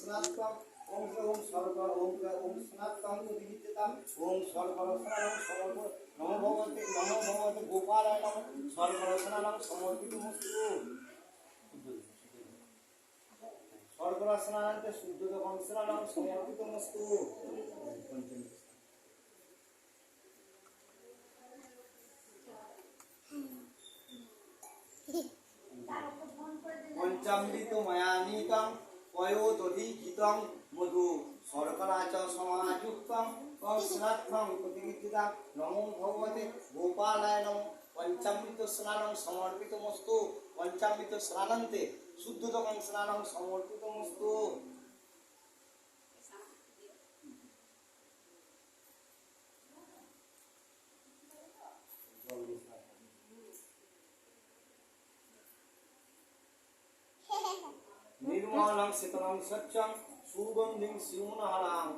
স্নাত্তং ওম ওম স্বর্গ ওম ওম স্নাত্তং উদিহিতং ওম স্বর্গরত্নাং সমর্প নমো ভগবতে গোপালায় নমঃ স্বর্গরত্নাং সমর্পিতমস্তু স্বর্গরত্নান্তে শুদ্ধোদকং স্নানাং সমর্পিতমস্তু পঞ্চামৃত ময়ানীতং পয়োদধিঘিতং মধু শর্করা চ সমাযুক্তং তং স্নাত্থং প্রতিগীতিতাং নমো ভগবতে গোপালায় নমঃ পঞ্চামৃত স্নানং সমর্পিতমস্তু পঞ্চামৃত স্নানান্তে শুদ্ধতমং স্নানং সমর্পিতমস্তু निर्मलं शीतलं स्वच्छं सुगन्धिं शिवनहरां